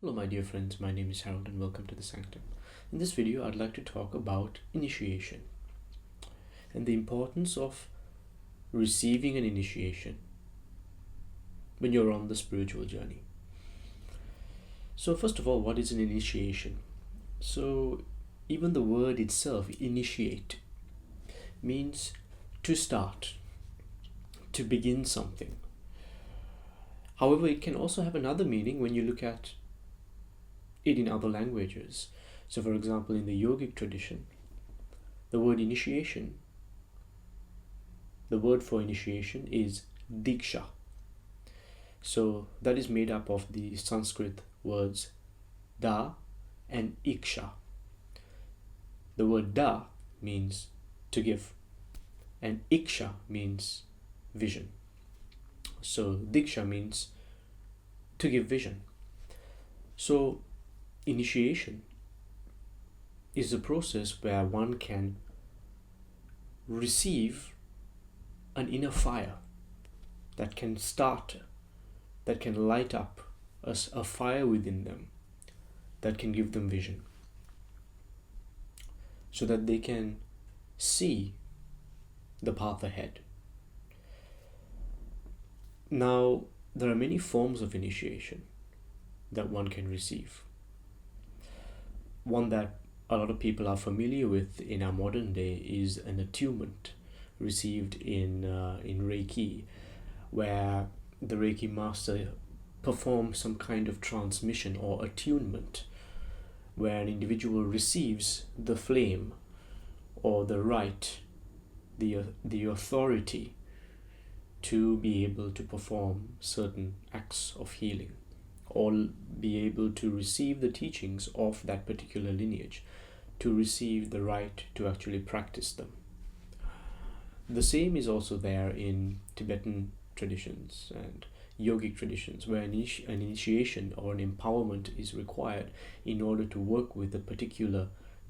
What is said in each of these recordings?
Hello my dear friends, my name is Harold and welcome to the Sanctum. In this video I'd like to talk about initiation and the importance of receiving an initiation when you're on the spiritual journey. So first of all, what is an initiation? So even the word itself, initiate, means to start, to begin something. However, it can also have another meaning when you look at it in other languages. So for example, in the yogic tradition, the word initiation, the word for initiation is diksha. So that is made up of the Sanskrit words da and iksha. The word da means to give and iksha means vision. So diksha means to give vision. So initiation is a process where one can receive an inner fire that can start, that can light up a fire within them, that can give them vision, so that they can see the path ahead. Now, there are many forms of initiation that one can receive. One that a lot of people are familiar with in our modern day is an attunement received in Reiki, where the Reiki master performs some kind of transmission or attunement, where an individual receives the flame or the right, the authority to be able to perform certain acts of healing, or be able to receive the teachings of that particular lineage, to receive the right to actually practice them. The same is also there in Tibetan traditions and yogic traditions, where an initiation or an empowerment is required in order to work with a particular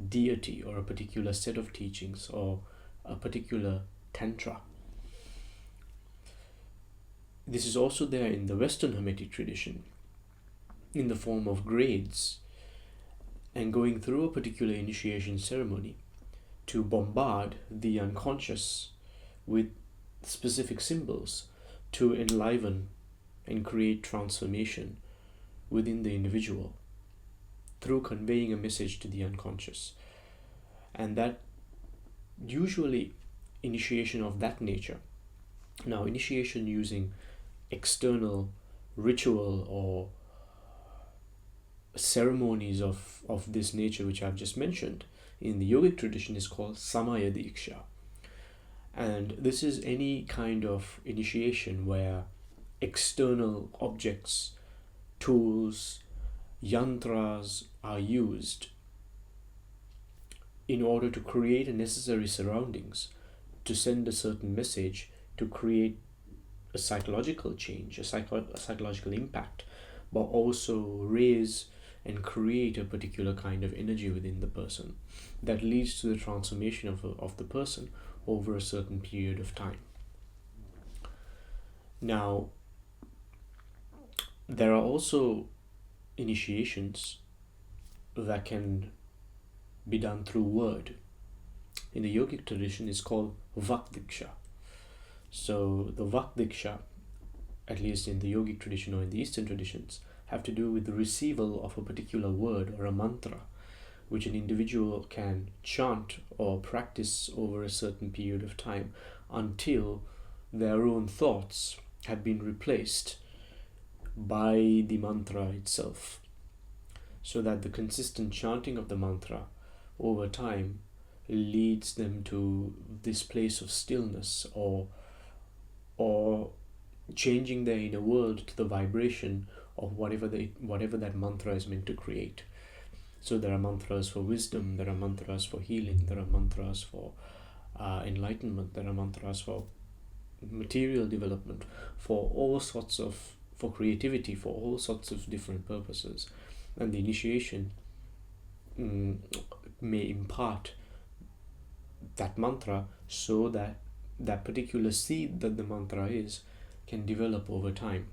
deity or a particular set of teachings or a particular tantra. This is also there in the Western Hermetic tradition in the form of grades, and going through a particular initiation ceremony to bombard the unconscious with specific symbols to enliven and create transformation within the individual through conveying a message to the unconscious. And that usually initiation of that nature, now initiation using external ritual or ceremonies of this nature which I've just mentioned in the yogic tradition, is called samaya diksha. And this is any kind of initiation where external objects, tools, yantras are used in order to create a necessary surroundings, to send a certain message, to create a psychological change, a psychological impact, but also raise and create a particular kind of energy within the person that leads to the transformation of the person over a certain period of time. Now, there are also initiations that can be done through word. In the yogic tradition, it's called vakdiksha. So the vakdiksha, at least in the yogic tradition or in the Eastern traditions, have to do with the receival of a particular word or a mantra which an individual can chant or practice over a certain period of time until their own thoughts have been replaced by the mantra itself, so that the consistent chanting of the mantra over time leads them to this place of stillness, or changing their inner world to the vibration of whatever that mantra is meant to create. So there are mantras for wisdom, there are mantras for healing, there are mantras for enlightenment, there are mantras for material development, for creativity, for all sorts of different purposes. And the initiation may impart that mantra so that that particular seed that the mantra is can develop over time,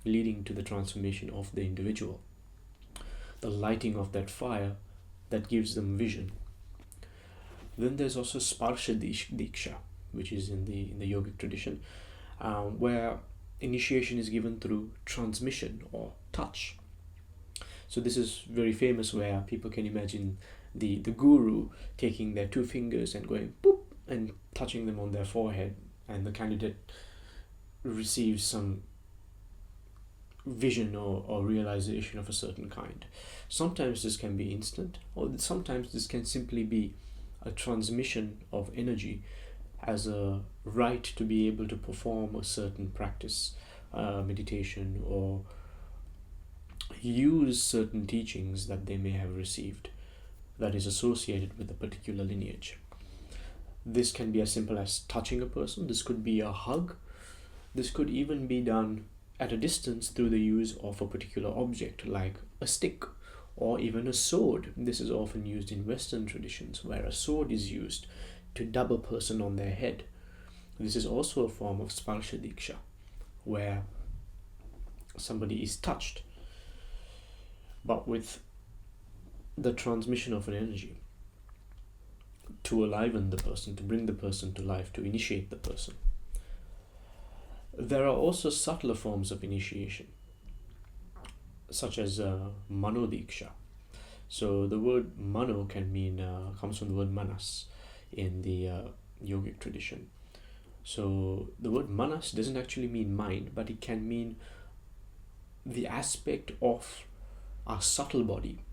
leading to the transformation of the individual. the lighting of that fire that gives them vision. Then there's also Sparsha Diksha, which is in the yogic tradition, where initiation is given through transmission or touch. So this is very famous, where people can imagine the guru taking their two fingers and going boop and touching them on their forehead, and the candidate receives some vision or realization of a certain kind. Sometimes this can be instant, or sometimes this can simply be a transmission of energy as a right to be able to perform a certain practice, meditation, or use certain teachings that they may have received that is associated with a particular lineage. This can be as simple as touching a person. This could be a hug. This could even be done at a distance through the use of a particular object like a stick or even a sword. This is often used in Western traditions, where a sword is used to dub a person on their head. This is also a form of Sparsha Diksha, where somebody is touched, but with the transmission of an energy to enliven the person, to bring the person to life, to initiate the person. There are also subtler forms of initiation, such as Mano Diksha. So the word Mano can mean, comes from the word Manas in the yogic tradition. So the word Manas doesn't actually mean mind, but it can mean the aspect of our subtle body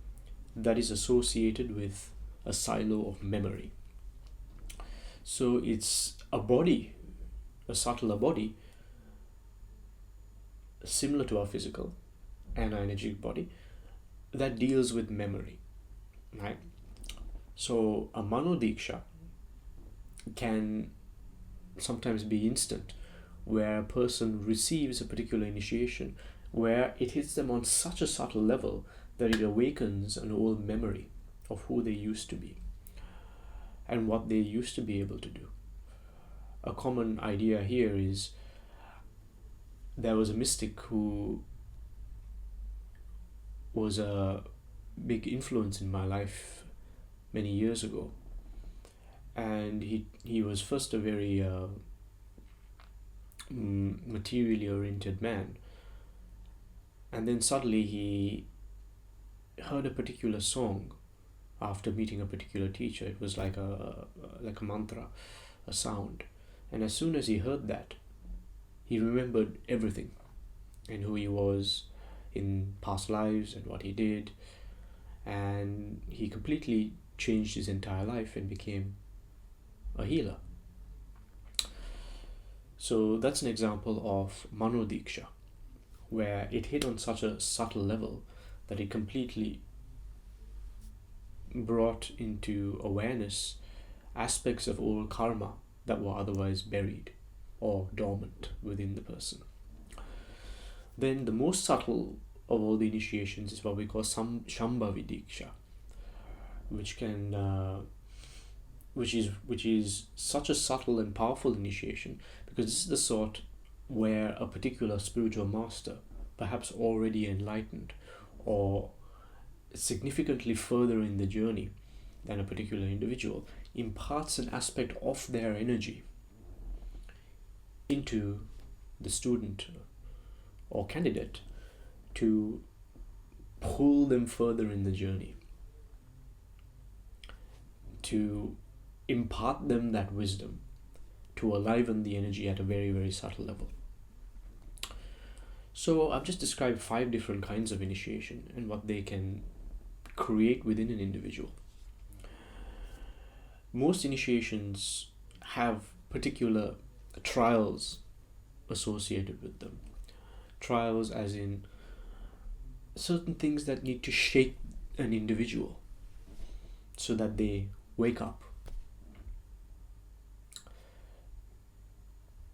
that is associated with a silo of memory. So it's a body, a subtler body, similar to our physical and our energetic body, that deals with memory, right? So a Mano Diksha can sometimes be instant, where a person receives a particular initiation where it hits them on such a subtle level that it awakens an old memory of who they used to be and what they used to be able to do. A common idea here is there was a mystic who was a big influence in my life many years ago, and he was first a very materially oriented man, and then suddenly he heard a particular song after meeting a particular teacher. It was like a mantra, a sound, and as soon as he heard that, he remembered everything and who he was in past lives and what he did, and he completely changed his entire life and became a healer. So that's an example of Mano Diksha, where it hit on such a subtle level that it completely brought into awareness aspects of old karma that were otherwise buried or dormant within the person. Then the most subtle of all the initiations is what we call Shambhavi Diksha, which is such a subtle and powerful initiation, because this is the sort where a particular spiritual master, perhaps already enlightened or significantly further in the journey than a particular individual, imparts an aspect of their energy into the student or candidate to pull them further in the journey, to impart them that wisdom, to enliven the energy at a very, very subtle level. So I've just described 5 different kinds of initiation and what they can create within an individual. Most initiations have particular trials associated with them. Trials as in certain things that need to shake an individual so that they wake up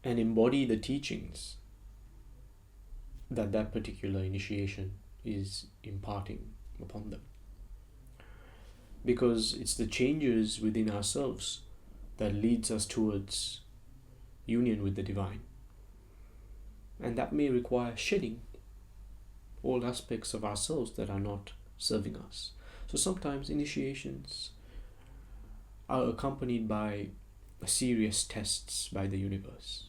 and embody the teachings that that particular initiation is imparting upon them. Because it's the changes within ourselves that leads us towards union with the divine. And that may require shedding all aspects of ourselves that are not serving us. So sometimes initiations are accompanied by serious tests by the universe.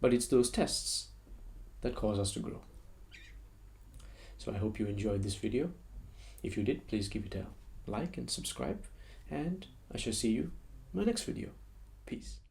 But it's those tests that cause us to grow. So I hope you enjoyed this video. If you did, please give it a like and subscribe, and I shall see you in my next video. Peace.